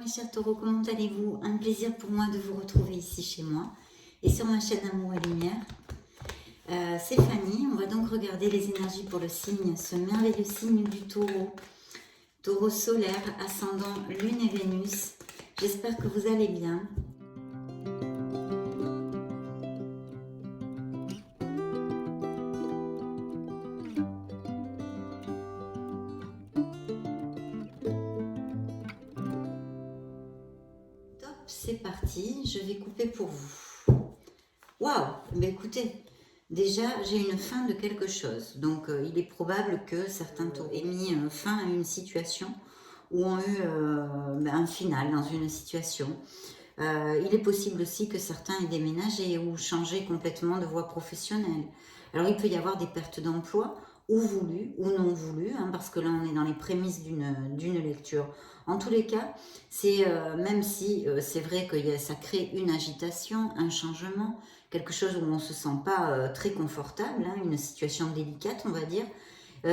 mes chers taureaux, comment allez-vous? Un plaisir pour moi de vous retrouver ici chez moi et sur ma chaîne Amour et Lumière. C'est Fanny, on va donc regarder les énergies pour le signe, ce merveilleux signe du taureau. Taureau solaire, ascendant Lune et Vénus. J'espère que vous allez bien. Top, c'est parti, je vais couper pour vous. Waouh, ben écoutez, déjà j'ai une fin de quelque chose. Donc il est probable que certains taureaux aient mis fin à une situation ou ont eu un final dans une situation. Il est possible aussi que certains aient déménagé ou changé complètement de voie professionnelle. Alors il peut y avoir des pertes d'emploi, ou voulues ou non voulues, hein, parce que là on est dans les prémices d'une lecture. En tous les cas, c'est même si c'est vrai que ça crée une agitation, un changement, quelque chose où on ne se sent pas très confortable, hein, une situation délicate on va dire,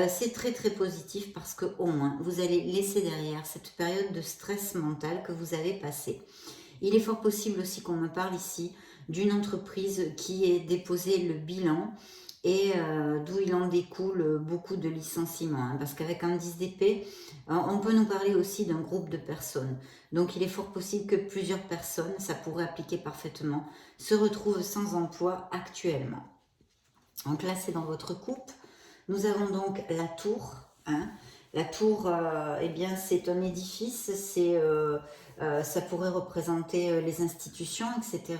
c'est très très positif parce qu'au moins vous allez laisser derrière cette période de stress mental que vous avez passée. Il est fort possible aussi qu'on me parle ici d'une entreprise qui ait déposé le bilan et d'où il en découle beaucoup de licenciements. Hein, parce qu'avec un 10 d'épée, on peut nous parler aussi d'un groupe de personnes. Donc il est fort possible que plusieurs personnes, ça pourrait appliquer parfaitement, se retrouvent sans emploi actuellement. Donc là, c'est dans votre coupe. Nous avons donc la tour. Hein. La tour, eh bien, c'est un édifice, ça pourrait représenter les institutions, etc.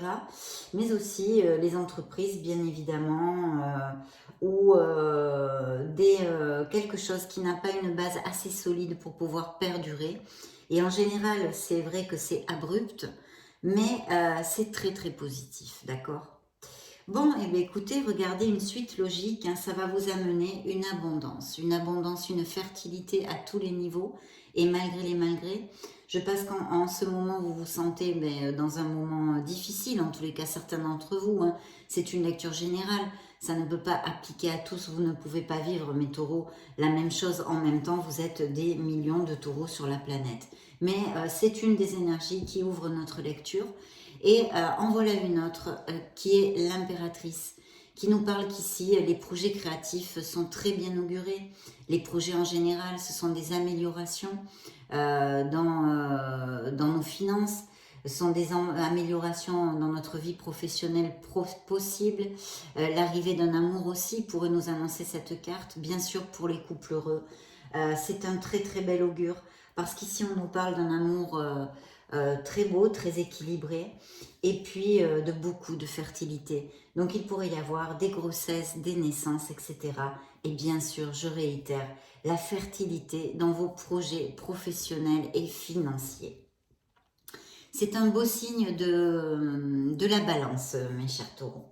Mais aussi les entreprises, bien évidemment, ou quelque chose qui n'a pas une base assez solide pour pouvoir perdurer. Et en général, c'est vrai que c'est abrupt, mais c'est très très positif, d'accord ? Bon, eh bien, écoutez, regardez une suite logique, hein, ça va vous amener une abondance, une fertilité à tous les niveaux, et malgré les malgrés. Je pense qu'en ce moment, vous vous sentez dans un moment difficile, en tous les cas certains d'entre vous, hein, c'est une lecture générale, ça ne peut pas appliquer à tous, vous ne pouvez pas vivre, mes taureaux, la même chose en même temps, vous êtes des millions de taureaux sur la planète. Mais c'est une des énergies qui ouvre notre lecture. Et en voilà une autre qui est l'impératrice, qui nous parle qu'ici, les projets créatifs sont très bien augurés. Les projets en général, ce sont des améliorations dans nos finances, ce sont des améliorations dans notre vie professionnelle possible. L'arrivée d'un amour aussi pourrait nous annoncer cette carte, bien sûr pour les couples heureux. C'est un très très bel augure, parce qu'ici on nous parle d'un amour très beau, très équilibré, et puis de beaucoup de fertilité. Donc il pourrait y avoir des grossesses, des naissances, etc. Et bien sûr, je réitère, la fertilité dans vos projets professionnels et financiers. C'est un beau signe de la balance, mes chers taureaux.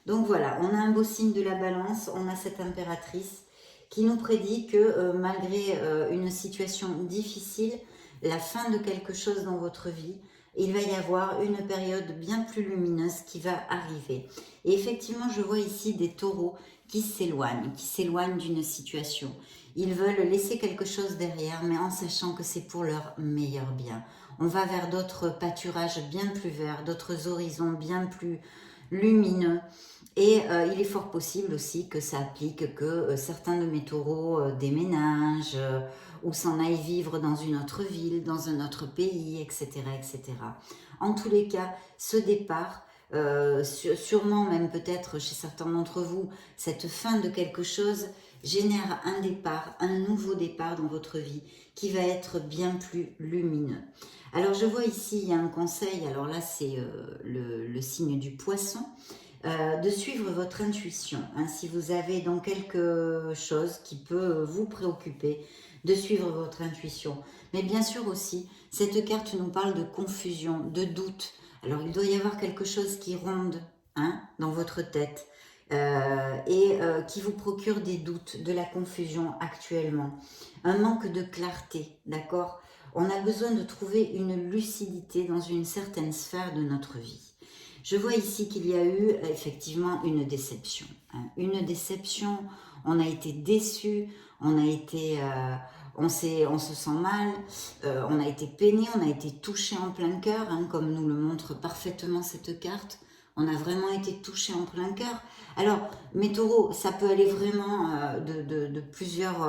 Donc voilà, on a un beau signe de la balance, on a cette impératrice qui nous prédit que malgré une situation difficile, la fin de quelque chose dans votre vie, il va y avoir une période bien plus lumineuse qui va arriver. Et effectivement, je vois ici des taureaux qui s'éloignent d'une situation. Ils veulent laisser quelque chose derrière, mais en sachant que c'est pour leur meilleur bien. On va vers d'autres pâturages bien plus verts, d'autres horizons bien plus lumineux. Et il est fort possible aussi que ça applique que certains de mes taureaux déménagent ou s'en aillent vivre dans une autre ville, dans un autre pays, etc. etc. En tous les cas, ce départ, sûrement même peut-être chez certains d'entre vous, cette fin de quelque chose génère un départ, un nouveau départ dans votre vie qui va être bien plus lumineux. Alors je vois ici, il y a un conseil, alors là c'est le signe du poisson, de suivre votre intuition. Hein, si vous avez donc quelque chose qui peut vous préoccuper, de suivre votre intuition. Mais bien sûr aussi, cette carte nous parle de confusion, de doute. Alors il doit y avoir quelque chose qui ronde, hein, dans votre tête et qui vous procure des doutes, de la confusion actuellement. Un manque de clarté, d'accord ? On a besoin de trouver une lucidité dans une certaine sphère de notre vie. Je vois ici qu'il y a eu effectivement une déception. Hein. Une déception, on a été déçu, on se sent mal, on a été peiné, on a été touché en plein cœur, hein, comme nous le montre parfaitement cette carte. On a vraiment été touché en plein cœur. Alors, mes taureaux, ça peut aller vraiment de plusieurs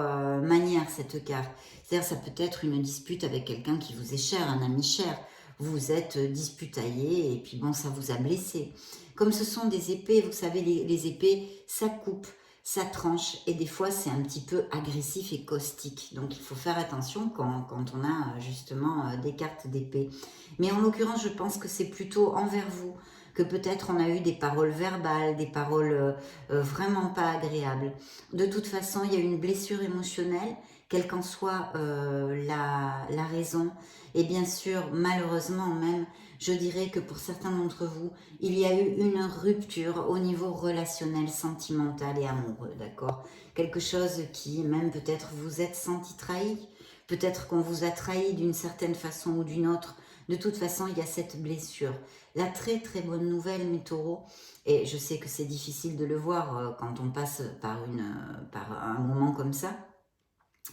manières, cette carte. C'est-à-dire, ça peut être une dispute avec quelqu'un qui vous est cher, un ami cher. Vous vous êtes disputaillé et puis bon, ça vous a blessé. Comme ce sont des épées, vous savez, les épées, ça coupe, ça tranche et des fois c'est un petit peu agressif et caustique. Donc il faut faire attention quand on a justement des cartes d'épée. Mais en l'occurrence, je pense que c'est plutôt envers vous que peut-être on a eu des paroles verbales, des paroles vraiment pas agréables. De toute façon, il y a une blessure émotionnelle, quelle qu'en soit la raison. Et bien sûr, malheureusement même, je dirais que pour certains d'entre vous, il y a eu une rupture au niveau relationnel, sentimental et amoureux, d'accord? Quelque chose qui, même peut-être vous êtes senti trahi, peut-être qu'on vous a trahi d'une certaine façon ou d'une autre. De toute façon, il y a cette blessure. La très très bonne nouvelle, mes taureaux, et je sais que c'est difficile de le voir quand on passe par un moment comme ça,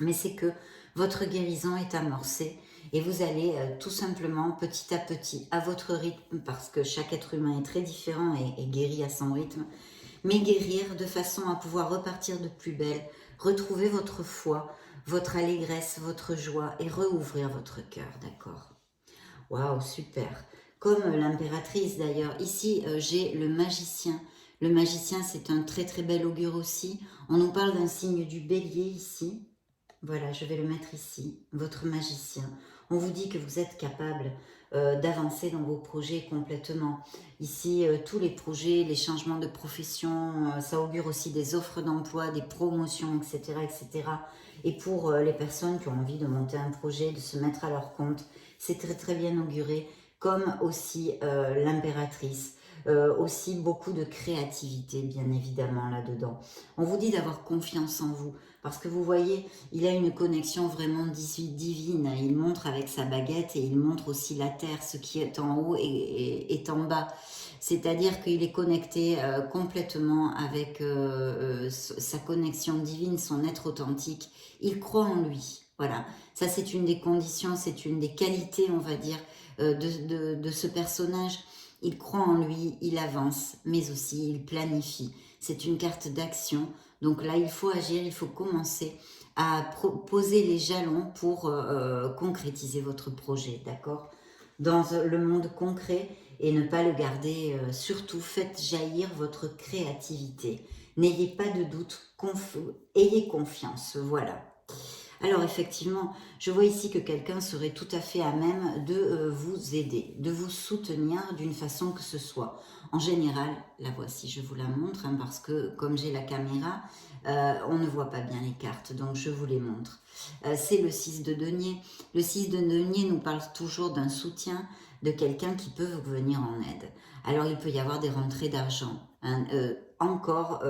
mais c'est que votre guérison est amorcée et vous allez tout simplement petit à petit, à votre rythme, parce que chaque être humain est très différent et guérit à son rythme, mais guérir de façon à pouvoir repartir de plus belle, retrouver votre foi, votre allégresse, votre joie et rouvrir votre cœur, d'accord? Waouh, super. Comme l'impératrice d'ailleurs. Ici, j'ai le magicien. Le magicien, c'est un très très bel augure aussi. On nous parle d'un signe du bélier ici. Voilà, je vais le mettre ici, votre magicien. On vous dit que vous êtes capable d'avancer dans vos projets complètement. Ici, tous les projets, les changements de profession, ça augure aussi des offres d'emploi, des promotions, etc., etc. Et pour les personnes qui ont envie de monter un projet, de se mettre à leur compte, c'est très très bien auguré, comme aussi l'impératrice. Aussi beaucoup de créativité, bien évidemment, là-dedans. On vous dit d'avoir confiance en vous, parce que vous voyez, il a une connexion vraiment divine. Il montre avec sa baguette et il montre aussi la terre, ce qui est en haut et est en bas. C'est-à-dire qu'il est connecté complètement avec sa connexion divine, son être authentique. Il croit en lui. Voilà, ça c'est une des conditions, c'est une des qualités, on va dire, de ce personnage. Il croit en lui, il avance, mais aussi il planifie. C'est une carte d'action. Donc là, il faut agir, il faut commencer à poser les jalons pour concrétiser votre projet, d'accord? Dans le monde concret et ne pas le garder. Surtout, faites jaillir votre créativité. N'ayez pas de doute, ayez confiance, voilà. Alors effectivement, je vois ici que quelqu'un serait tout à fait à même de vous aider, de vous soutenir d'une façon que ce soit. En général, la voici, je vous la montre, hein, parce que comme j'ai la caméra, on ne voit pas bien les cartes, donc je vous les montre. C'est le 6 de denier. Le 6 de denier nous parle toujours d'un soutien, de quelqu'un qui peut vous venir en aide. Alors il peut y avoir des rentrées d'argent, hein, encore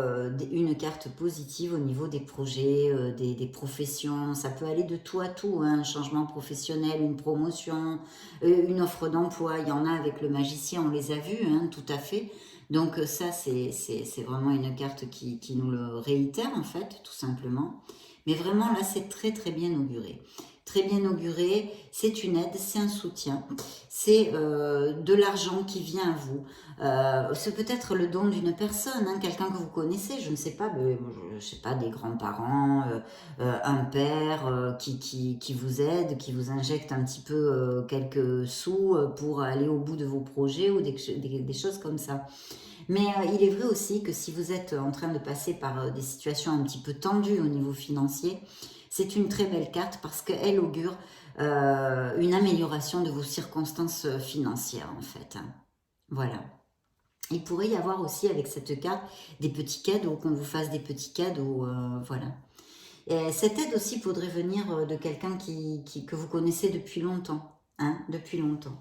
une carte positive au niveau des projets, des professions. Ça peut aller de tout à tout, hein, un changement professionnel, une promotion, une offre d'emploi. Il y en a avec le magicien, on les a vus, hein, tout à fait. Donc ça, c'est vraiment une carte qui nous le réitère, en fait, tout simplement. Mais vraiment, là, c'est très, très bien auguré. Très bien auguré, c'est une aide, c'est un soutien, c'est de l'argent qui vient à vous. C'est peut-être le don d'une personne, hein, quelqu'un que vous connaissez, je ne sais pas, je sais pas, des grands-parents, un père qui vous aide, qui vous injecte un petit peu quelques sous pour aller au bout de vos projets ou des choses comme ça. Mais il est vrai aussi que si vous êtes en train de passer par des situations un petit peu tendues au niveau financier, c'est une très belle carte parce qu'elle augure une amélioration de vos circonstances financières en fait, hein. Voilà. Il pourrait y avoir aussi avec cette carte des petits cadeaux, qu'on vous fasse des petits cadeaux, voilà. Et cette aide aussi pourrait venir de quelqu'un que vous connaissez depuis longtemps, hein, depuis longtemps.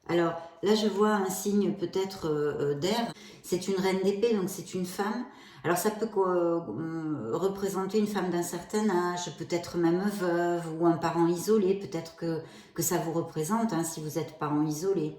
Alors là, je vois un signe peut-être d'air. C'est une reine d'épée, donc c'est une femme. Alors ça peut représenter une femme d'un certain âge, peut-être même veuve ou un parent isolé. Peut-être que ça vous représente, hein, si vous êtes parent isolé.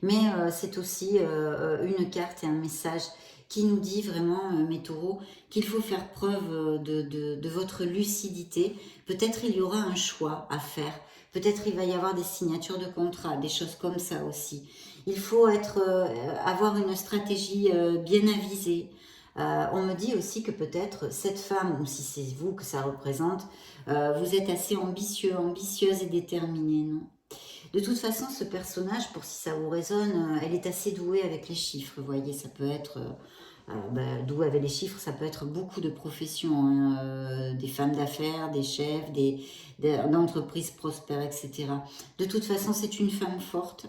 Mais c'est aussi une carte et un message qui nous dit vraiment, mes taureaux, qu'il faut faire preuve de votre lucidité. Peut-être il y aura un choix à faire. Peut-être il va y avoir des signatures de contrat, des choses comme ça aussi. Il faut avoir une stratégie bien avisée. On me dit aussi que peut-être cette femme, ou si c'est vous que ça représente, vous êtes assez ambitieux, ambitieuse et déterminée, non? De toute façon, ce personnage, pour si ça vous résonne, elle est assez douée avec les chiffres, vous voyez, ça peut être douée avec les chiffres, ça peut être beaucoup de professions, hein, des femmes d'affaires, des chefs, d'entreprises prospères, etc. De toute façon, c'est une femme forte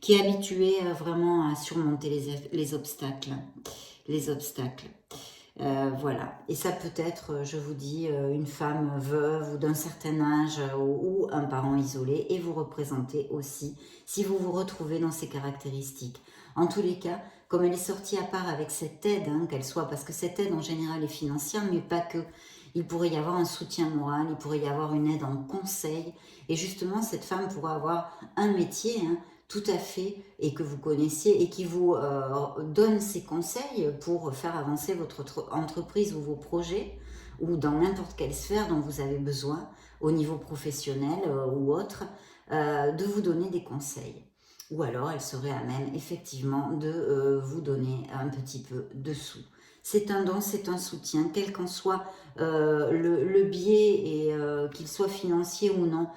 qui est habituée vraiment à surmonter les obstacles. Les obstacles. Voilà, et ça peut être, je vous dis, une femme veuve ou d'un certain âge ou un parent isolé, et vous représentez aussi si vous vous retrouvez dans ces caractéristiques. En tous les cas, comme elle est sortie à part avec cette aide, hein, qu'elle soit, parce que cette aide en général est financière, mais pas que. Il pourrait y avoir un soutien moral, il pourrait y avoir une aide en conseil, et justement cette femme pourrait avoir un métier, hein, tout à fait, et que vous connaissiez, et qui vous donne ses conseils pour faire avancer votre entreprise ou vos projets, ou dans n'importe quelle sphère dont vous avez besoin, au niveau professionnel ou autre, de vous donner des conseils. Ou alors elle serait à même effectivement de vous donner un petit peu de sous. C'est un don, c'est un soutien, quel qu'en soit le biais, et qu'il soit financier ou non,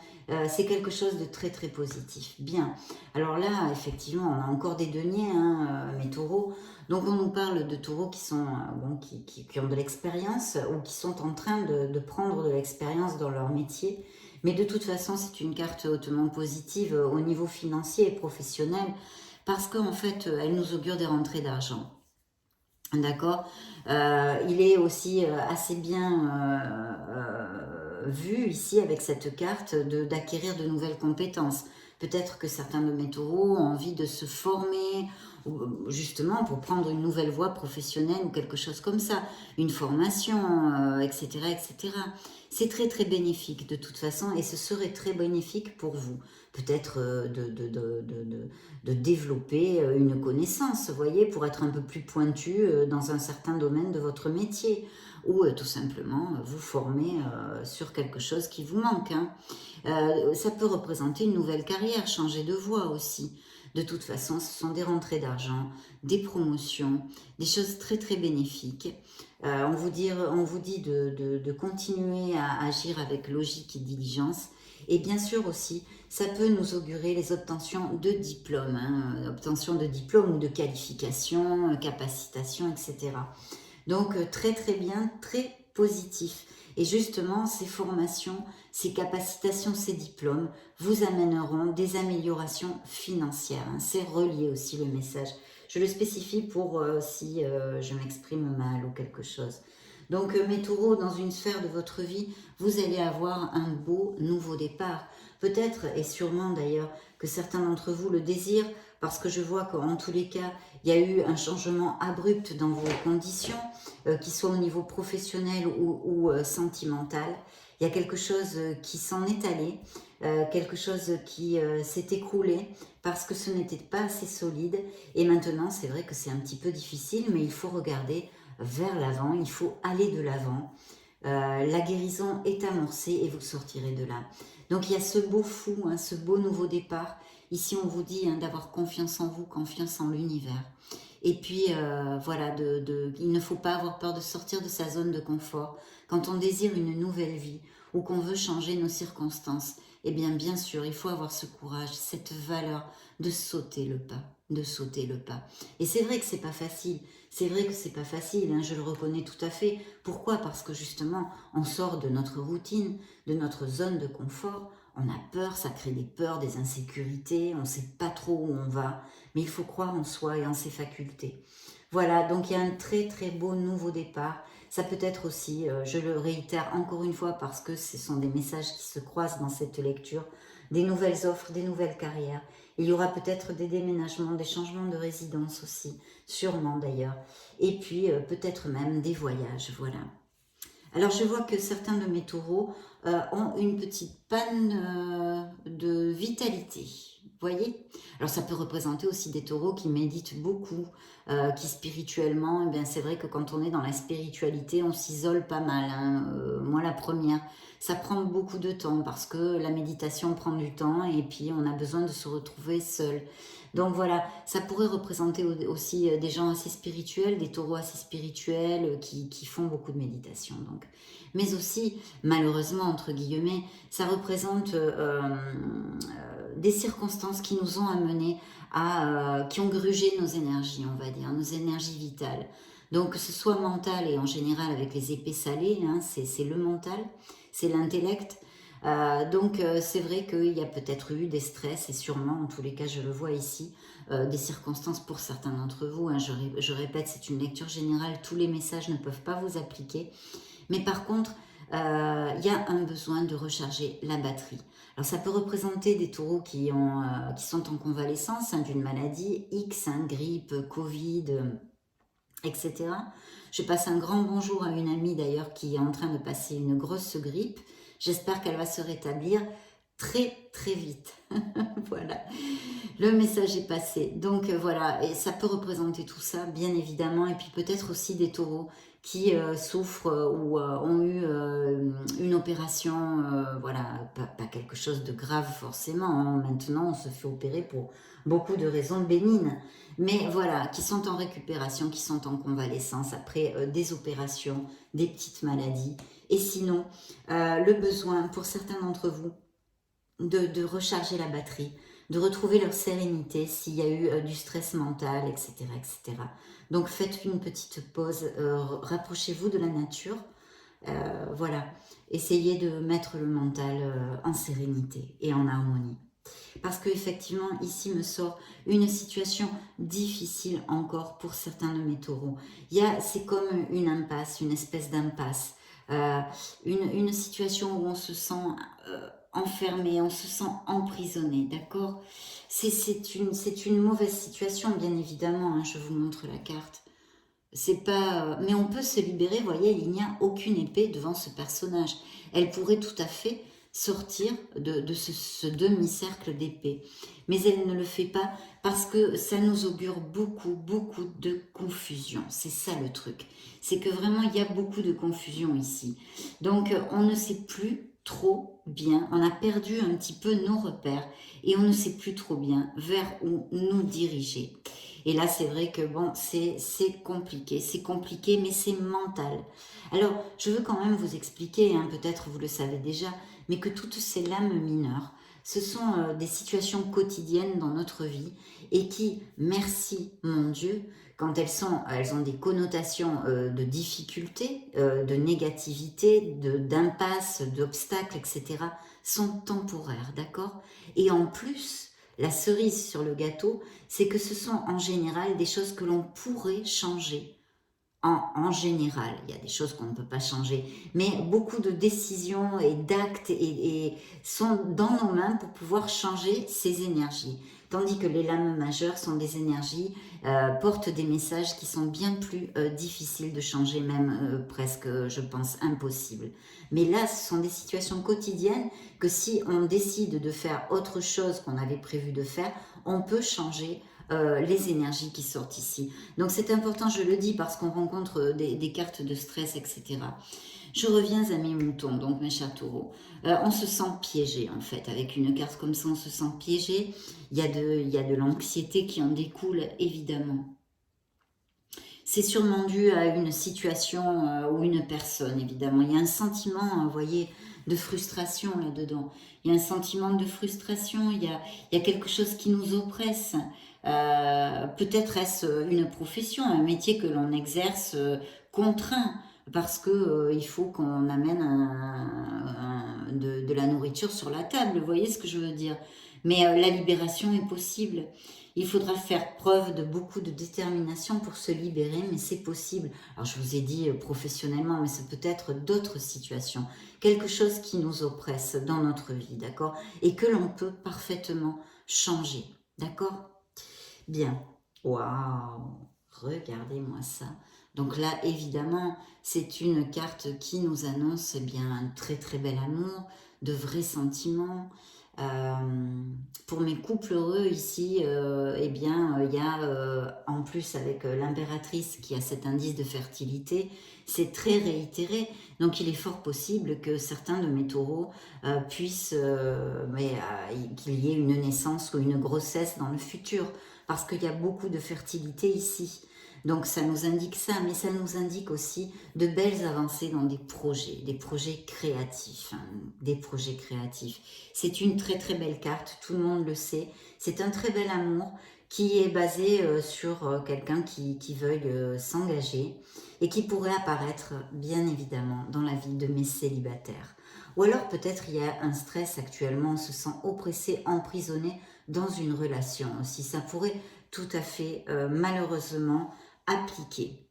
c'est quelque chose de très très positif. Bien, alors là, effectivement, on a encore des deniers, hein, mes taureaux. Donc on nous parle de taureaux qui sont bon, qui ont de l'expérience, ou qui sont en train de prendre de l'expérience dans leur métier. Mais de toute façon, c'est une carte hautement positive au niveau financier et professionnel, parce qu'en fait, elle nous augure des rentrées d'argent. D'accord. Il est aussi assez bien vu ici avec cette carte d'acquérir de nouvelles compétences. Peut-être que certains de mes taureaux ont envie de se former, justement pour prendre une nouvelle voie professionnelle ou quelque chose comme ça, une formation, etc., etc. C'est très très bénéfique de toute façon, et ce serait très bénéfique pour vous. Peut-être de développer une connaissance, vous voyez, pour être un peu plus pointu dans un certain domaine de votre métier, ou tout simplement vous former sur quelque chose qui vous manque, hein. Ça peut représenter une nouvelle carrière, changer de voie aussi. De toute façon, ce sont des rentrées d'argent, des promotions, des choses très très bénéfiques. On vous dit de continuer à agir avec logique et diligence. Et bien sûr aussi, ça peut nous augurer les obtentions de diplômes, hein, obtention de diplômes ou de qualifications, capacitation, etc. Donc très très bien, très positif. Et justement, ces formations, ces capacitations, ces diplômes vous amèneront des améliorations financières, hein. C'est relié aussi le message. Je le spécifie pour si je m'exprime mal ou quelque chose. Donc mes taureaux, dans une sphère de votre vie, vous allez avoir un beau nouveau départ. Peut-être et sûrement d'ailleurs que certains d'entre vous le désirent, parce que je vois qu'en tous les cas, il y a eu un changement abrupt dans vos conditions, qu'il soit au niveau professionnel ou sentimental. Il y a quelque chose qui s'en est allé, quelque chose qui s'est écroulé parce que ce n'était pas assez solide. Et maintenant, c'est vrai que c'est un petit peu difficile, mais il faut regarder vers l'avant, il faut aller de l'avant. La guérison est amorcée et vous sortirez de là. Donc il y a ce beau fou, hein, ce beau nouveau départ. Ici, on vous dit hein, d'avoir confiance en vous, confiance en l'univers. Et puis, voilà, il ne faut pas avoir peur de sortir de sa zone de confort. Quand on désire une nouvelle vie ou qu'on veut changer nos circonstances, eh bien sûr, il faut avoir ce courage, cette valeur de sauter le pas, de sauter le pas. Et c'est vrai que c'est pas facile. C'est vrai que c'est pas facile, hein, je le reconnais tout à fait. Pourquoi? Parce que justement, on sort de notre routine, de notre zone de confort. On a peur, ça crée des peurs, des insécurités, on ne sait pas trop où on va, mais il faut croire en soi et en ses facultés. Voilà, donc il y a un très très beau nouveau départ. Ça peut être aussi, je le réitère encore une fois parce que ce sont des messages qui se croisent dans cette lecture, des nouvelles offres, des nouvelles carrières. Il y aura peut-être des déménagements, des changements de résidence aussi, sûrement d'ailleurs. Et puis peut-être même des voyages, voilà. Alors je vois que certains de mes taureaux ont une petite panne de vitalité. voyez? Alors ça peut représenter aussi des taureaux qui méditent beaucoup, qui spirituellement, eh bien c'est vrai que quand on est dans la spiritualité, on s'isole pas mal, hein, moi la première. Ça prend beaucoup de temps parce que la méditation prend du temps et puis on a besoin de se retrouver seul. Donc voilà, ça pourrait représenter aussi des gens assez spirituels, des taureaux assez spirituels qui font beaucoup de méditation. Donc. Mais aussi, malheureusement, entre guillemets, ça représente des circonstances qui nous ont amenés qui ont grugé nos énergies, on va dire, nos énergies vitales. Donc que ce soit mental et en général avec les épées salées, hein, c'est le mental, c'est l'intellect. C'est vrai qu'il y a peut-être eu des stress et sûrement, en tous les cas je le vois ici, des circonstances pour certains d'entre vous. Hein, je répète, c'est une lecture générale, tous les messages ne peuvent pas vous appliquer. Mais par contre, il y a un besoin de recharger la batterie. Alors ça peut représenter des taureaux qui sont en convalescence hein, d'une maladie X, hein, grippe, Covid, etc. Je passe un grand bonjour à une amie d'ailleurs qui est en train de passer une grosse grippe. J'espère qu'elle va se rétablir très très vite. Voilà, le message est passé. Donc voilà, et ça peut représenter tout ça, bien évidemment, et puis peut-être aussi des taureaux qui souffrent ou ont eu une opération, voilà, pas quelque chose de grave forcément. Hein. Maintenant, on se fait opérer pour beaucoup de raisons bénignes, mais voilà, qui sont en récupération, qui sont en convalescence après des opérations, des petites maladies. Et sinon, le besoin pour certains d'entre vous de recharger la batterie, de retrouver leur sérénité s'il y a eu du stress mental, etc., etc. Donc faites une petite pause, rapprochez-vous de la nature, voilà, essayez de mettre le mental en sérénité et en harmonie. Parce qu'effectivement, ici me sort une situation difficile encore pour certains de mes taureaux. C'est comme une impasse, une espèce d'impasse. Une situation où on se sent enfermé, on se sent emprisonné, d'accord? C'est une mauvaise situation, bien évidemment, hein, je vous montre la carte. C'est pas, mais on peut se libérer, vous voyez, il n'y a aucune épée devant ce personnage. Elle pourrait tout à fait sortir de ce demi-cercle d'épée. Mais elle ne le fait pas parce que ça nous augure beaucoup, beaucoup de confusion. C'est ça le truc. C'est que vraiment, il y a beaucoup de confusion ici. Donc, on ne sait plus trop bien, on a perdu un petit peu nos repères et on ne sait plus trop bien vers où nous diriger. Et là, c'est vrai que bon, c'est compliqué, mais c'est mental. Alors, je veux quand même vous expliquer, hein, peut-être vous le savez déjà, mais que toutes ces lames mineures, ce sont des situations quotidiennes dans notre vie et qui, merci mon Dieu, quand elles ont des connotations de difficulté, de négativité, d'impasse, d'obstacles, etc., sont temporaires, d'accord? Et en plus, la cerise sur le gâteau, c'est que ce sont en général des choses que l'on pourrait changer. En général, il y a des choses qu'on ne peut pas changer, mais beaucoup de décisions et d'actes sont dans nos mains pour pouvoir changer ces énergies. Tandis que les lames majeures sont des énergies, portent des messages qui sont bien plus difficiles de changer, même presque, je pense, impossibles. Mais là, ce sont des situations quotidiennes que si on décide de faire autre chose qu'on avait prévu de faire, on peut changer les énergies qui sortent ici. Donc c'est important, je le dis, parce qu'on rencontre des cartes de stress, etc. Je reviens à mes moutons, donc mes chers taureaux. On se sent piégé, en fait. Avec une carte comme ça, on se sent piégé. Il y a de l'anxiété qui en découle, évidemment. C'est sûrement dû à une situation ou une personne, évidemment. Il y a un sentiment, vous voyez, de frustration là-dedans. Il y a un sentiment de frustration, il y a quelque chose qui nous oppresse. Peut-être est-ce une profession, un métier que l'on exerce contraint, parce que il faut qu'on amène de la nourriture sur la table. Vous voyez ce que je veux dire? Mais la libération est possible. Il faudra faire preuve de beaucoup de détermination pour se libérer, mais c'est possible. Alors je vous ai dit professionnellement, mais ça peut être d'autres situations. Quelque chose qui nous oppresse dans notre vie, d'accord? Et que l'on peut parfaitement changer, d'accord? Bien. Waouh! Regardez-moi ça. Donc là, évidemment, c'est une carte qui nous annonce eh bien un très très bel amour, de vrais sentiments, Pour mes couples heureux ici, eh bien, il y a en plus avec l'impératrice qui a cet indice de fertilité, c'est très réitéré. Donc, il est fort possible que certains de mes taureaux puissent, qu'il y ait une naissance ou une grossesse dans le futur, parce qu'il y a beaucoup de fertilité ici. Donc ça nous indique ça, mais ça nous indique aussi de belles avancées dans des projets créatifs, hein, des projets créatifs. C'est une très très belle carte, tout le monde le sait. C'est un très bel amour qui est basé sur quelqu'un qui veuille s'engager et qui pourrait apparaître bien évidemment dans la vie de mes célibataires. Ou alors peut-être il y a un stress actuellement, on se sent oppressé, emprisonné dans une relation aussi. Ça pourrait tout à fait malheureusement appliquer.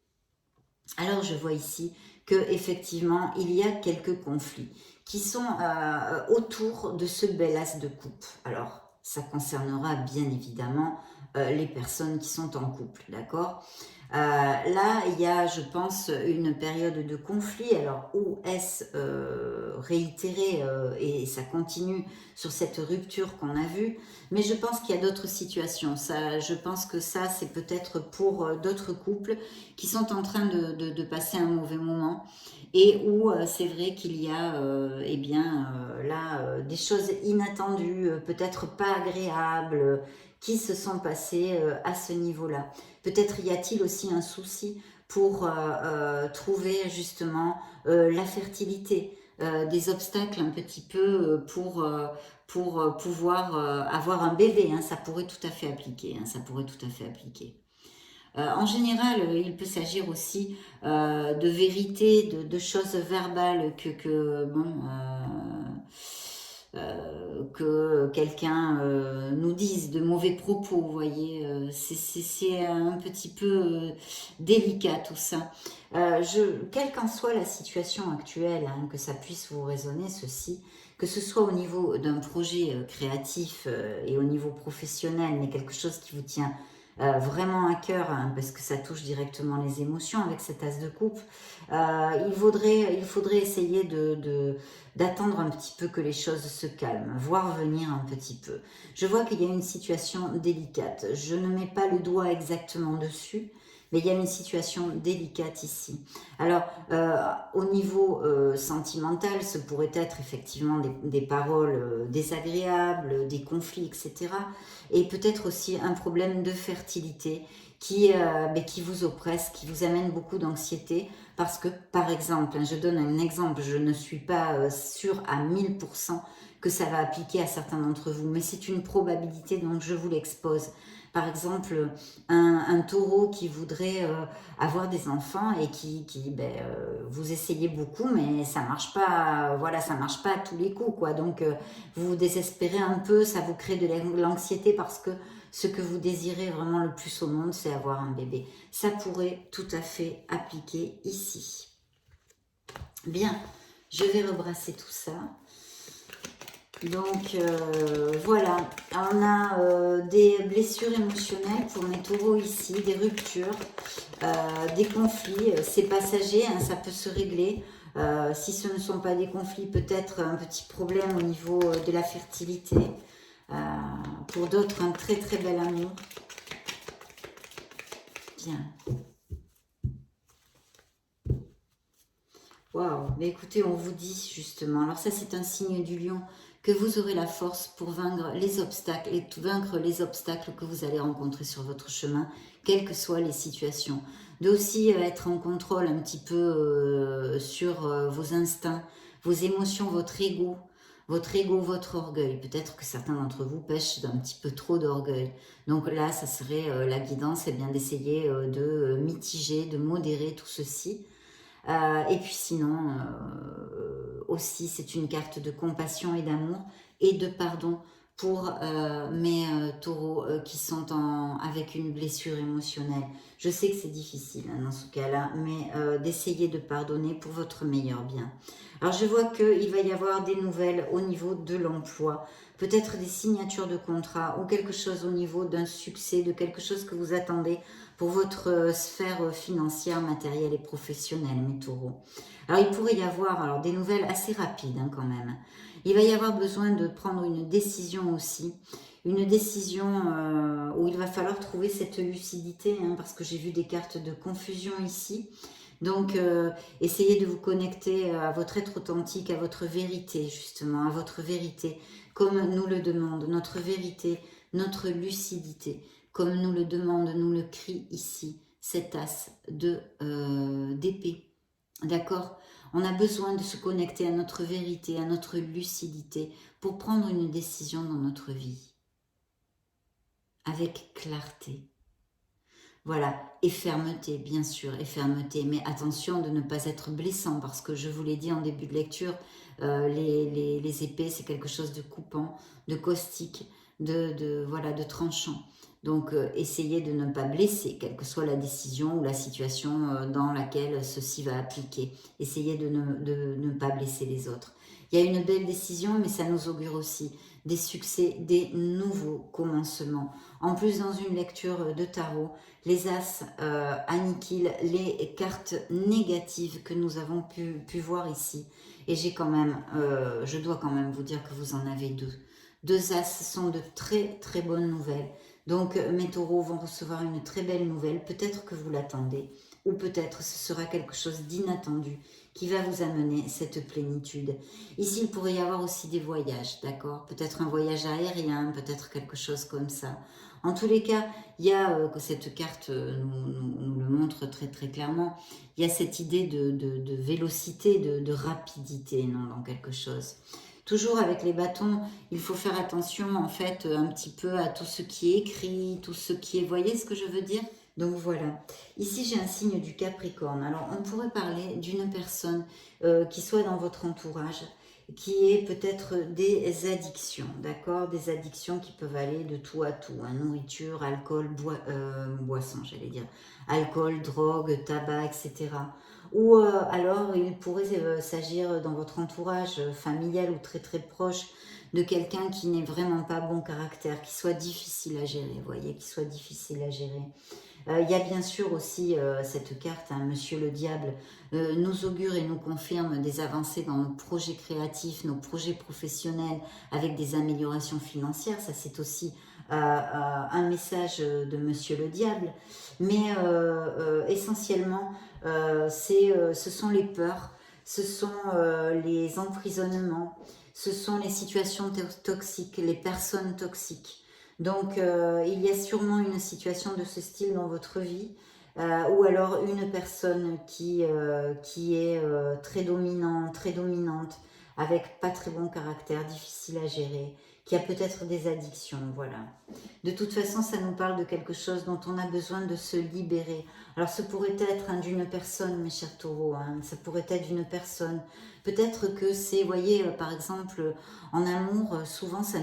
Alors je vois ici que effectivement il y a quelques conflits qui sont autour de ce bel as de coupe. Alors ça concernera bien évidemment les personnes qui sont en couple, d'accord. Là, il y a, je pense, une période de conflit. Alors, où est-ce réitéré et ça continue sur cette rupture qu'on a vue. Mais je pense qu'il y a d'autres situations. Ça, je pense que ça, c'est peut-être pour d'autres couples qui sont en train de passer un mauvais moment et où c'est vrai qu'il y a là des choses inattendues, peut-être pas agréables, qui se sont passées à ce niveau-là. Peut-être y a-t-il aussi un souci pour trouver justement la fertilité, des obstacles un petit peu pour pouvoir avoir un bébé. Hein, ça pourrait tout à fait appliquer. Hein, ça pourrait tout à fait appliquer. En général, il peut s'agir aussi de vérité, de choses verbales que quelqu'un nous dise, de mauvais propos, vous voyez. C'est un petit peu délicat tout ça. Quelle qu'en soit la situation actuelle, hein, que ça puisse vous résonner, ceci, que ce soit au niveau d'un projet créatif et au niveau professionnel, mais quelque chose qui vous tient vraiment à cœur, hein, parce que ça touche directement les émotions avec cet as de coupe, il faudrait essayer d'attendre un petit peu que les choses se calment, voir venir un petit peu. Je vois qu'il y a une situation délicate. Je ne mets pas le doigt exactement dessus, mais il y a une situation délicate ici. Alors, au niveau sentimental, ce pourrait être effectivement des paroles désagréables, des conflits, etc. Et peut-être aussi un problème de fertilité qui vous oppresse, qui vous amène beaucoup d'anxiété. Parce que, par exemple, je donne un exemple, je ne suis pas sûre à 1000% que ça va appliquer à certains d'entre vous, mais c'est une probabilité, donc je vous l'expose. Par exemple, un taureau qui voudrait avoir des enfants et vous essayez beaucoup, mais ça marche pas, voilà, ça marche pas à tous les coups, quoi. Donc, vous vous désespérez un peu, ça vous crée de l'anxiété parce que ce que vous désirez vraiment le plus au monde, c'est avoir un bébé. Ça pourrait tout à fait appliquer ici. Bien, je vais rebrasser tout ça. Donc voilà, on a des blessures émotionnelles pour mes taureaux ici, des ruptures, des conflits, c'est passager, hein, ça peut se régler. Si ce ne sont pas des conflits, peut-être un petit problème au niveau de la fertilité. Pour d'autres, un très très bel amour. Bien. Waouh, mais écoutez, on vous dit justement, alors ça c'est un signe du lion, que vous aurez la force pour vaincre les obstacles et vaincre les obstacles que vous allez rencontrer sur votre chemin, quelles que soient les situations. De aussi être en contrôle un petit peu sur vos instincts, vos émotions, votre ego, votre orgueil. Peut-être que certains d'entre vous pêchent d'un petit peu trop d'orgueil. Donc là, ça serait la guidance, et bien d'essayer de mitiger, de modérer tout ceci. Et puis sinon, aussi, c'est une carte de compassion et d'amour et de pardon pour mes taureaux qui sont avec une blessure émotionnelle. Je sais que c'est difficile hein, dans ce cas-là, mais d'essayer de pardonner pour votre meilleur bien. Alors je vois qu'il va y avoir des nouvelles au niveau de l'emploi, peut-être des signatures de contrat ou quelque chose au niveau d'un succès, de quelque chose que vous attendez pour votre sphère financière, matérielle et professionnelle, mes taureaux. Alors, il pourrait y avoir des nouvelles assez rapides quand même. Il va y avoir besoin de prendre une décision aussi. Une décision où il va falloir trouver cette lucidité, parce que j'ai vu des cartes de confusion ici. Donc, essayez de vous connecter à votre être authentique, à votre vérité, justement, à votre vérité, comme nous le demande notre vérité, notre lucidité, comme nous le demande, nous le crie ici, cet as d'épée. D'accord? On a besoin de se connecter à notre vérité, à notre lucidité, pour prendre une décision dans notre vie, avec clarté. Voilà, et fermeté, bien sûr, et fermeté, mais attention de ne pas être blessant, parce que je vous l'ai dit en début de lecture, les épées, c'est quelque chose de coupant, de caustique, voilà, de tranchant. Donc, essayez de ne pas blesser, quelle que soit la décision ou la situation dans laquelle ceci va appliquer. Essayez de ne pas blesser les autres. Il y a une belle décision, mais ça nous augure aussi des succès, des nouveaux commencements. En plus, dans une lecture de tarot, les As annihilent les cartes négatives que nous avons pu voir ici. Et je dois quand même vous dire que vous en avez deux. Deux As sont de très très bonnes nouvelles. Donc mes taureaux vont recevoir une très belle nouvelle. Peut-être que vous l'attendez. Ou peut-être ce sera quelque chose d'inattendu qui va vous amener cette plénitude. Ici, il pourrait y avoir aussi des voyages, d'accord? Peut-être un voyage aérien, peut-être quelque chose comme ça. En tous les cas, il y a, que cette carte nous le montre très très clairement, il y a cette idée de vélocité, de rapidité dans quelque chose. Toujours avec les bâtons, il faut faire attention en fait un petit peu à tout ce qui est écrit, tout ce qui est... Vous voyez ce que je veux dire? Donc voilà. Ici, j'ai un signe du Capricorne. Alors, on pourrait parler d'une personne qui soit dans votre entourage, qui est peut-être des addictions, d'accord? Des addictions qui peuvent aller de tout à tout, nourriture, alcool, boisson, j'allais dire, alcool, drogue, tabac, etc. Ou alors, il pourrait s'agir dans votre entourage familial ou très très proche de quelqu'un qui n'est vraiment pas bon caractère, qui soit difficile à gérer, vous voyez, qui soit difficile à gérer. Il y a bien sûr aussi cette carte, Monsieur le Diable, nous augure et nous confirme des avancées dans nos projets créatifs, nos projets professionnels, avec des améliorations financières. Ça, c'est aussi un message de Monsieur le Diable. Mais essentiellement, ce sont les peurs, ce sont les emprisonnements, ce sont les situations toxiques, les personnes toxiques. Donc, il y a sûrement une situation de ce style dans votre vie, ou alors une personne qui est très dominante, avec pas très bon caractère, difficile à gérer, qui a peut-être des addictions, voilà. De toute façon, ça nous parle de quelque chose dont on a besoin de se libérer. Alors, ce pourrait être d'une personne, mes chers taureaux, ça pourrait être d'une personne. Peut-être que c'est, vous voyez, par exemple, en amour, souvent ça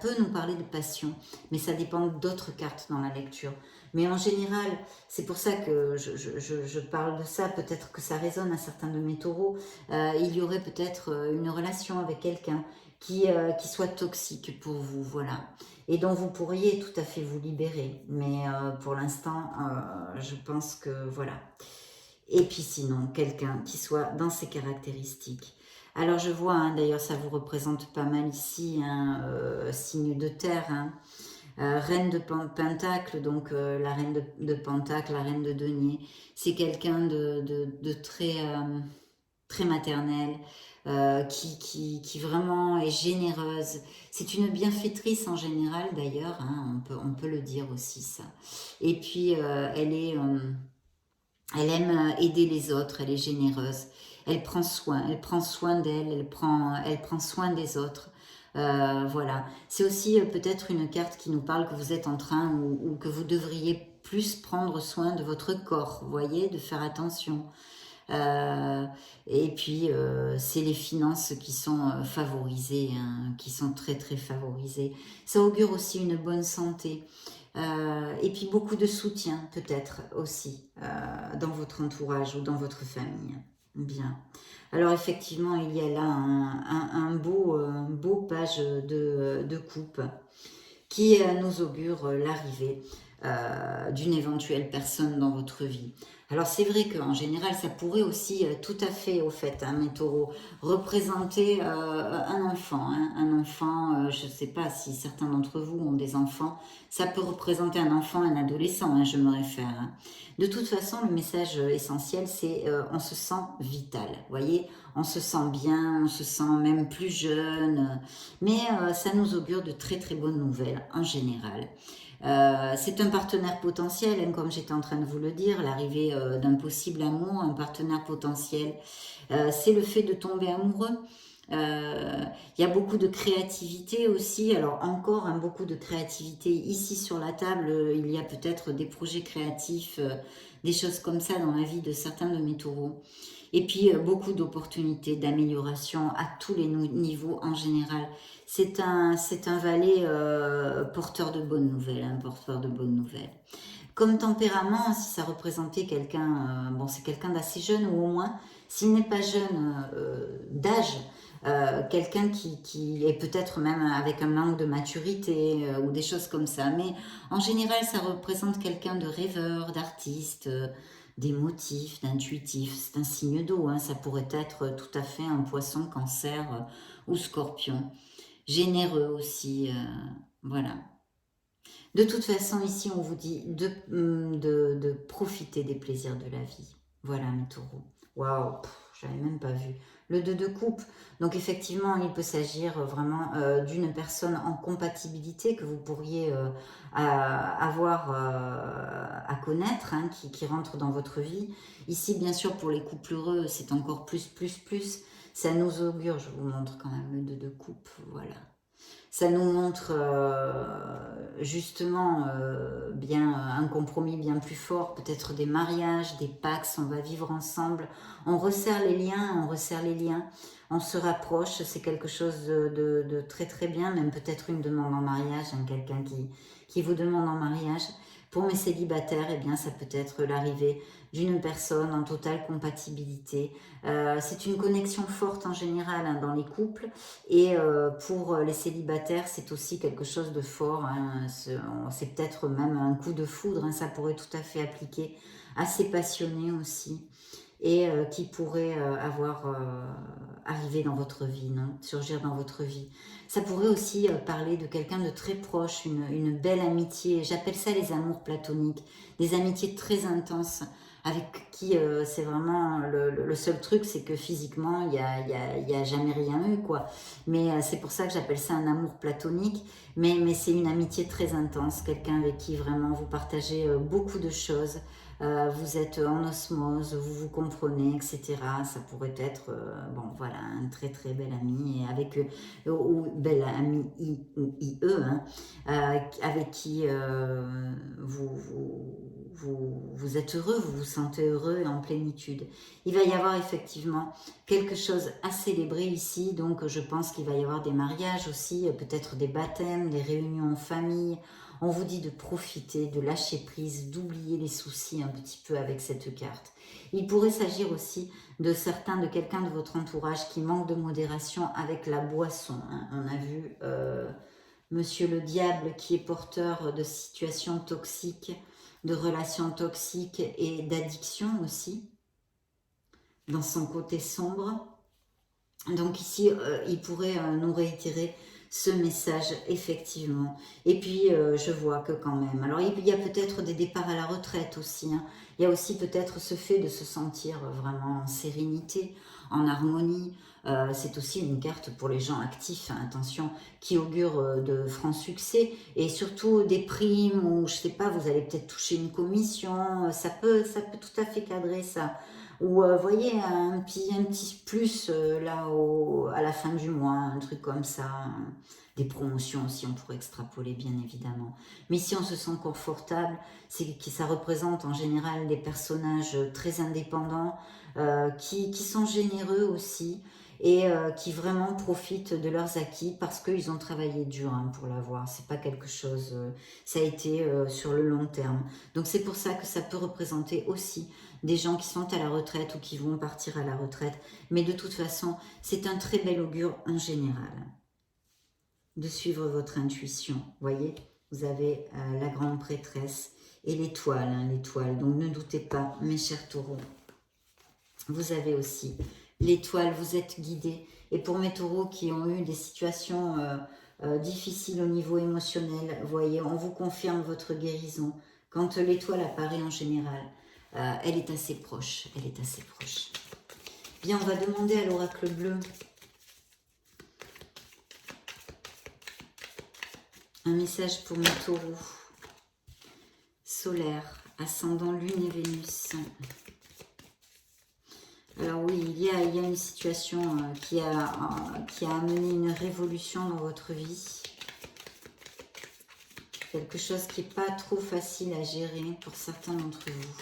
peut nous parler de passion, mais ça dépend d'autres cartes dans la lecture. Mais en général, c'est pour ça que je parle de ça, peut-être que ça résonne à certains de mes taureaux. Il y aurait peut-être une relation avec quelqu'un qui soit toxique pour vous, voilà. Et dont vous pourriez tout à fait vous libérer. Mais pour l'instant, je pense que voilà. Et puis sinon, quelqu'un qui soit dans ces caractéristiques. Alors je vois, d'ailleurs ça vous représente pas mal ici, signe de terre, reine de Pentacle, donc la reine de Pentacle, la reine de Denier. C'est quelqu'un de très, très maternel, qui vraiment est généreuse. C'est une bienfaitrice en général d'ailleurs, on peut le dire aussi ça. Et puis elle aime aider les autres, elle est généreuse, elle prend soin d'elle, elle prend soin des autres. Voilà, c'est aussi peut-être une carte qui nous parle que vous êtes en train ou que vous devriez plus prendre soin de votre corps, vous voyez, de faire attention. Et puis, c'est les finances qui sont favorisées, qui sont très très favorisées. Ça augure aussi une bonne santé. Et puis beaucoup de soutien peut-être aussi dans votre entourage ou dans votre famille. Bien. Alors effectivement, il y a là un beau page de coupe qui nous augure l'arrivée d'une éventuelle personne dans votre vie. Alors c'est vrai qu'en général, ça pourrait aussi tout à fait, au fait, hein, mes taureaux, représenter un enfant. Hein, un enfant, je ne sais pas si certains d'entre vous ont des enfants, ça peut représenter un enfant, un adolescent, hein, je me réfère. Hein. De toute façon, le message essentiel, c'est on se sent vital, vous voyez, on se sent bien, on se sent même plus jeune, mais ça nous augure de très très bonnes nouvelles en général. C'est un partenaire potentiel, hein, comme j'étais en train de vous le dire, l'arrivée d'un possible amour, un partenaire potentiel. C'est le fait de tomber amoureux. Il y a beaucoup de créativité aussi, alors encore beaucoup de créativité ici sur la table, il y a peut-être des projets créatifs, des choses comme ça dans la vie de certains de mes taureaux. Et puis beaucoup d'opportunités d'amélioration à tous les niveaux en général. C'est un valet porteur de bonnes nouvelles, un porteur de bonnes nouvelles. Comme tempérament, si ça représentait quelqu'un, bon c'est quelqu'un d'assez jeune ou au moins, s'il n'est pas jeune d'âge, quelqu'un qui est peut-être même avec un manque de maturité ou des choses comme ça. Mais en général, ça représente quelqu'un de rêveur, d'artiste, d'émotif, d'intuitif. C'est un signe d'eau, hein. Ça pourrait être tout à fait un poisson, cancer ou scorpion. Généreux aussi, voilà. De toute façon, ici, on vous dit de profiter des plaisirs de la vie. Voilà, mes taureaux. Waouh, j'avais même pas vu. Le 2 de coupe. Donc, effectivement, il peut s'agir vraiment d'une personne en compatibilité que vous pourriez avoir à connaître, hein, qui rentre dans votre vie. Ici, bien sûr, pour les couples heureux, c'est encore plus, plus, plus. Ça nous augure, je vous montre quand même le 2 de coupe, voilà. Ça nous montre justement bien un compromis bien plus fort, peut-être des mariages, des pax, on va vivre ensemble, on resserre les liens, on se rapproche, c'est quelque chose de très très bien, même peut-être une demande en mariage, hein, quelqu'un qui vous demande en mariage. Pour mes célibataires, eh bien, ça peut être l'arrivée d'une personne en totale compatibilité. C'est une connexion forte en général, hein, dans les couples, et pour les célibataires, c'est aussi quelque chose de fort, hein. C'est peut-être même un coup de foudre, hein, ça pourrait tout à fait appliquer à ces passionnés aussi, et qui pourrait arriver dans votre vie, non, surgir dans votre vie. Ça pourrait aussi parler de quelqu'un de très proche, une belle amitié. J'appelle ça les amours platoniques, des amitiés très intenses, avec qui c'est vraiment le seul truc, c'est que physiquement, il y a jamais rien eu, quoi. Mais c'est pour ça que j'appelle ça un amour platonique, mais c'est une amitié très intense, quelqu'un avec qui vraiment vous partagez beaucoup de choses, vous êtes en osmose, vous vous comprenez, etc. Ça pourrait être, bon voilà, un très très bel ami, et avec ou bel ami ou IE, hein, avec qui vous êtes heureux, vous vous sentez heureux et en plénitude. Il va y avoir effectivement quelque chose à célébrer ici, donc je pense qu'il va y avoir des mariages aussi, peut-être des baptêmes, des réunions en famille. On vous dit de profiter, de lâcher prise, d'oublier les soucis un petit peu avec cette carte. Il pourrait s'agir aussi de quelqu'un de votre entourage qui manque de modération avec la boisson, hein. On a vu Monsieur le Diable qui est porteur de situations toxiques, de relations toxiques et d'addiction aussi, dans son côté sombre. Donc ici, il pourrait nous réitérer ce message, effectivement. Et puis, je vois que quand même... Alors, il y a peut-être des départs à la retraite aussi, hein. Il y a aussi peut-être ce fait de se sentir vraiment en sérénité, en harmonie. C'est aussi une carte pour les gens actifs, hein, attention, qui augure de francs succès. Et surtout des primes, ou je sais pas, vous allez peut-être toucher une commission. Ça peut tout à fait cadrer ça. Ou voyez un petit plus là à la fin du mois, un truc comme ça, hein. Des promotions aussi, on pourrait extrapoler bien évidemment. Mais si on se sent confortable, c'est que ça représente en général des personnages très indépendants, qui sont généreux aussi, et qui vraiment profitent de leurs acquis parce qu'ils ont travaillé dur, hein, pour l'avoir. C'est pas quelque chose, ça a été sur le long terme. Donc c'est pour ça que ça peut représenter aussi des gens qui sont à la retraite ou qui vont partir à la retraite. Mais de toute façon, c'est un très bel augure en général de suivre votre intuition, voyez. Vous avez la grande prêtresse et l'étoile, hein, l'étoile. Donc ne doutez pas, mes chers taureaux. Vous avez aussi l'étoile, vous êtes guidés. Et pour mes taureaux qui ont eu des situations difficiles au niveau émotionnel, vous voyez, on vous confirme votre guérison. Quand l'étoile apparaît en général, elle est assez proche, elle est assez proche. Bien, on va demander à l'oracle bleu un message pour mes taureaux. Solaire, ascendant Lune et Vénus. Alors oui, il y a une situation qui a amené une révolution dans votre vie. Quelque chose qui n'est pas trop facile à gérer pour certains d'entre vous.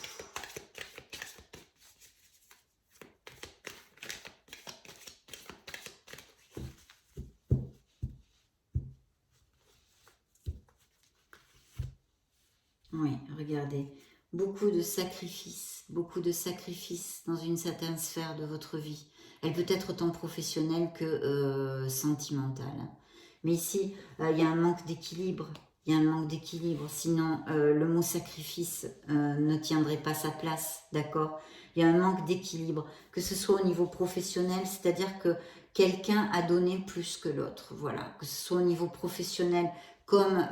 Oui, regardez, beaucoup de sacrifices dans une certaine sphère de votre vie. Elle peut être autant professionnelle que sentimentale. Mais ici, il y a un manque d'équilibre. Il y a un manque d'équilibre, sinon le mot sacrifice ne tiendrait pas sa place, d'accord? Il y a un manque d'équilibre, que ce soit au niveau professionnel, c'est-à-dire que quelqu'un a donné plus que l'autre, voilà. Que ce soit au niveau professionnel comme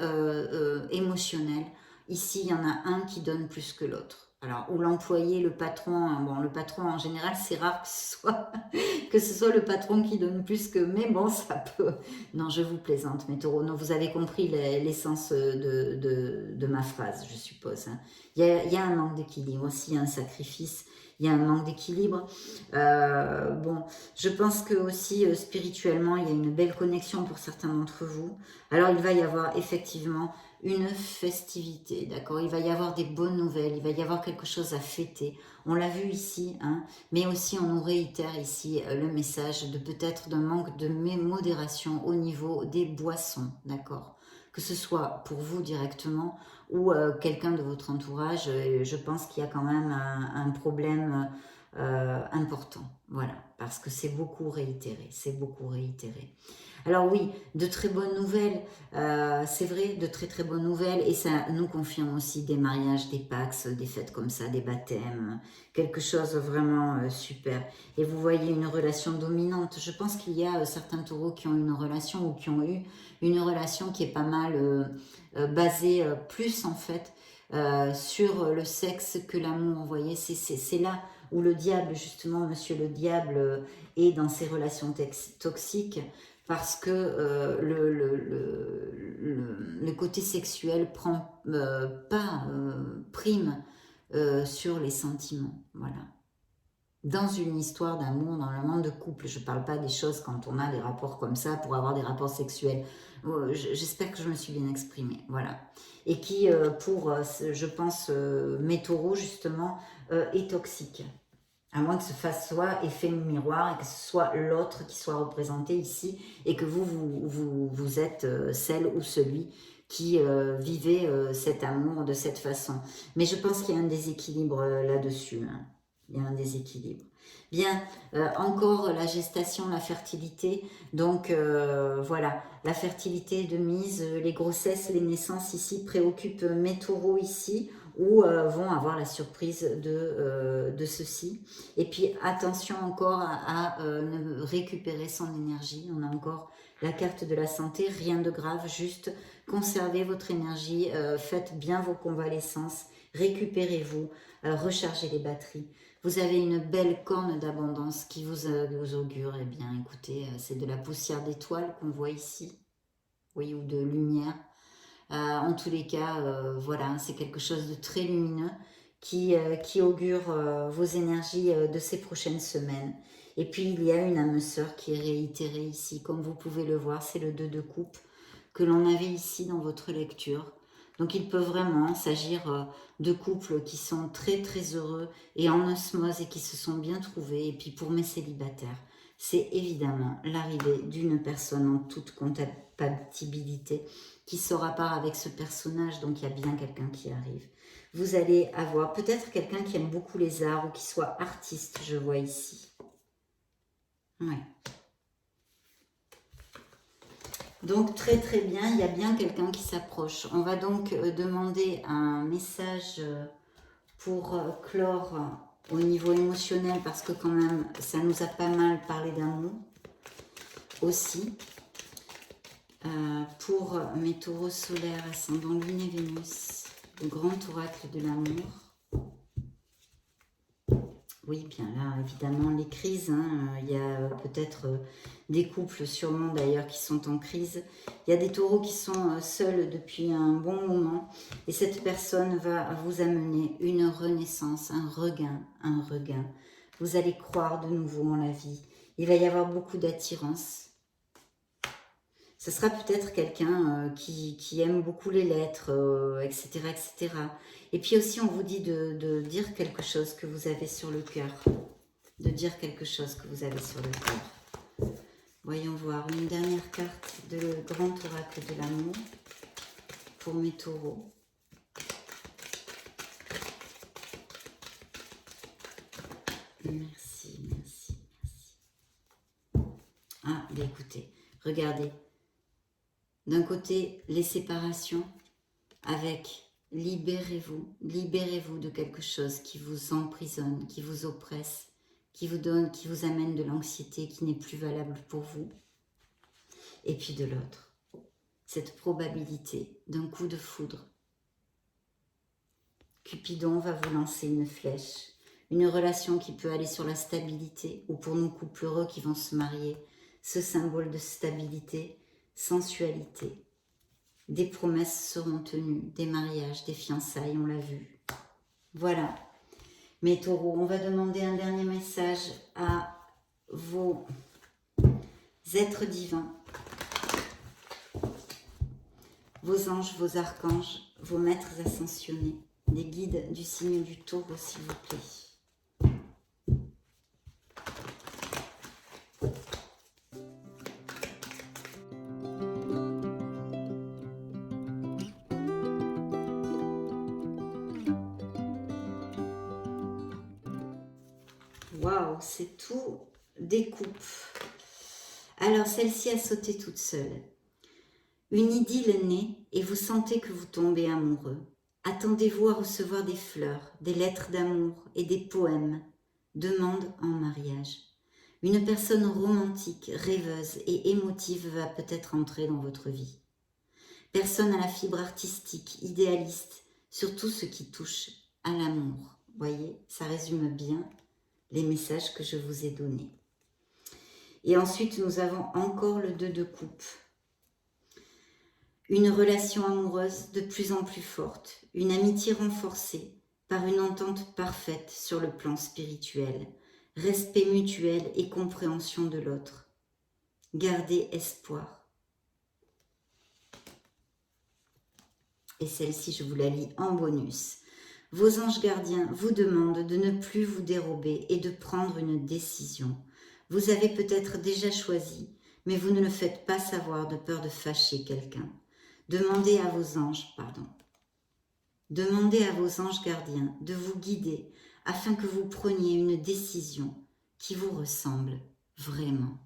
émotionnel. Ici, il y en a un qui donne plus que l'autre. Alors, ou l'employé, le patron, hein, bon, le patron en général, c'est rare que ce soit le patron qui donne plus que... Mais bon, ça peut... Non, je vous plaisante, mes taureaux. Non, vous avez compris l'essence de ma phrase, je suppose. Hein. Il y a un manque d'équilibre. S'il y a un sacrifice, il y a un manque d'équilibre. Bon, je pense que aussi spirituellement, il y a une belle connexion pour certains d'entre vous. Alors, il va y avoir effectivement une festivité, d'accord? Il va y avoir des bonnes nouvelles, il va y avoir quelque chose à fêter. On l'a vu ici, hein, mais aussi on nous réitère ici le message de peut-être d'un manque de modération au niveau des boissons, d'accord? Que ce soit pour vous directement ou quelqu'un de votre entourage, je pense qu'il y a quand même un problème important, voilà, parce que c'est beaucoup réitéré, c'est beaucoup réitéré. Alors oui, de très bonnes nouvelles, c'est vrai, de très très bonnes nouvelles, et ça nous confirme aussi des mariages, des Pax, des fêtes comme ça, des baptêmes, quelque chose vraiment super. Et vous voyez une relation dominante, je pense qu'il y a certains taureaux qui ont une relation ou qui ont eu une relation qui est pas mal basée plus en fait sur le sexe que l'amour, vous voyez, c'est là où le diable, justement, monsieur le diable, est dans ses relations toxiques, parce que le côté sexuel prend pas prime sur les sentiments, voilà. Dans une histoire d'amour, dans le monde de couple, je ne parle pas des choses quand on a des rapports comme ça pour avoir des rapports sexuels. J'espère que je me suis bien exprimée, voilà. Et qui, je pense, mes taureaux, justement, est toxique. À moins que ce fasse soit effet miroir et que ce soit l'autre qui soit représenté ici et que vous êtes celle ou celui qui vivait cet amour de cette façon. Mais je pense qu'il y a un déséquilibre là-dessus. Hein. Il y a un déséquilibre. Bien, encore la gestation, la fertilité. Donc voilà, la fertilité de mise, les grossesses, les naissances ici préoccupent mes taureaux ici, ou vont avoir la surprise de ceci. Et puis attention encore à ne récupérer son énergie. On a encore la carte de la santé, rien de grave, juste conservez votre énergie, faites bien vos convalescences, récupérez-vous, rechargez les batteries. Vous avez une belle corne d'abondance qui vous augure, eh bien écoutez, c'est de la poussière d'étoiles qu'on voit ici, oui, ou de lumière. En tous les cas, voilà, c'est quelque chose de très lumineux qui augure vos énergies de ces prochaines semaines. Et puis, il y a une âme sœur qui est réitérée ici, comme vous pouvez le voir, c'est le 2 de coupe que l'on avait ici dans votre lecture. Donc, il peut vraiment s'agir de couples qui sont très très heureux et en osmose et qui se sont bien trouvés. Et puis, pour mes célibataires, c'est évidemment l'arrivée d'une personne en toute compatibilité qui sera part avec ce personnage, donc il y a bien quelqu'un qui arrive. Vous allez avoir peut-être quelqu'un qui aime beaucoup les arts ou qui soit artiste, je vois ici. Ouais. Donc très très bien, il y a bien quelqu'un qui s'approche. On va donc demander un message pour clore au niveau émotionnel, parce que quand même ça nous a pas mal parlé d'amour aussi. Pour mes taureaux solaires, ascendant Lune et Vénus, le grand oracle de l'amour. Oui, bien là, évidemment, les crises. Il y a peut-être des couples, sûrement d'ailleurs, qui sont en crise. Il y a des taureaux qui sont seuls depuis un bon moment. Et cette personne va vous amener une renaissance, un regain, un regain. Vous allez croire de nouveau en la vie. Il va y avoir beaucoup d'attirance. Ce sera peut-être quelqu'un qui aime beaucoup les lettres, etc., etc. Et puis aussi, on vous dit de dire quelque chose que vous avez sur le cœur. De dire quelque chose que vous avez sur le cœur. Voyons voir une dernière carte de le grand oracle de l'amour pour mes taureaux. Merci, merci, merci. Ah, bien écoutez, regardez. D'un côté, les séparations avec libérez-vous de quelque chose qui vous emprisonne, qui vous oppresse, qui vous donne, qui vous amène de l'anxiété qui n'est plus valable pour vous. Et puis de l'autre, cette probabilité d'un coup de foudre. Cupidon va vous lancer une flèche, une relation qui peut aller sur la stabilité, ou pour nos couples heureux qui vont se marier, ce symbole de stabilité, sensualité. Des promesses seront tenues, des mariages, des fiançailles, on l'a vu. Voilà. Mes taureaux, on va demander un dernier message à vos êtres divins, vos anges, vos archanges, vos maîtres ascensionnés, les guides du signe du Taureau, s'il vous plaît. Waouh, c'est tout des coupes. Alors, celle-ci a sauté toute seule. Une idylle naît et vous sentez que vous tombez amoureux. Attendez-vous à recevoir des fleurs, des lettres d'amour et des poèmes. Demande en mariage. Une personne romantique, rêveuse et émotive va peut-être entrer dans votre vie. Personne à la fibre artistique, idéaliste, sur tout ce qui touche à l'amour. Voyez, ça résume bien les messages que je vous ai donnés. Et ensuite, nous avons encore le 2 de coupe. Une relation amoureuse de plus en plus forte, une amitié renforcée par une entente parfaite sur le plan spirituel, respect mutuel et compréhension de l'autre. Gardez espoir. Et celle-ci, je vous la lis en bonus. Vos anges gardiens vous demandent de ne plus vous dérober et de prendre une décision. Vous avez peut-être déjà choisi, mais vous ne le faites pas savoir de peur de fâcher quelqu'un. Demandez à vos anges gardiens de vous guider afin que vous preniez une décision qui vous ressemble vraiment.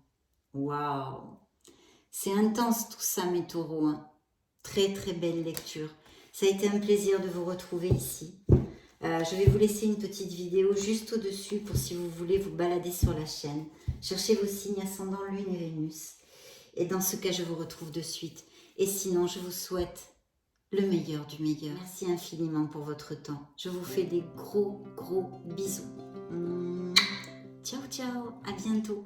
Waouh! C'est intense tout ça, mes taureaux. Hein. Très très belle lecture. Ça a été un plaisir de vous retrouver ici. Je vais vous laisser une petite vidéo juste au-dessus pour si vous voulez vous balader sur la chaîne. Cherchez vos signes ascendant Lune et Vénus. Et dans ce cas, je vous retrouve de suite. Et sinon, je vous souhaite le meilleur du meilleur. Merci infiniment pour votre temps. Je vous fais des gros bisous. Ciao, ciao. À bientôt.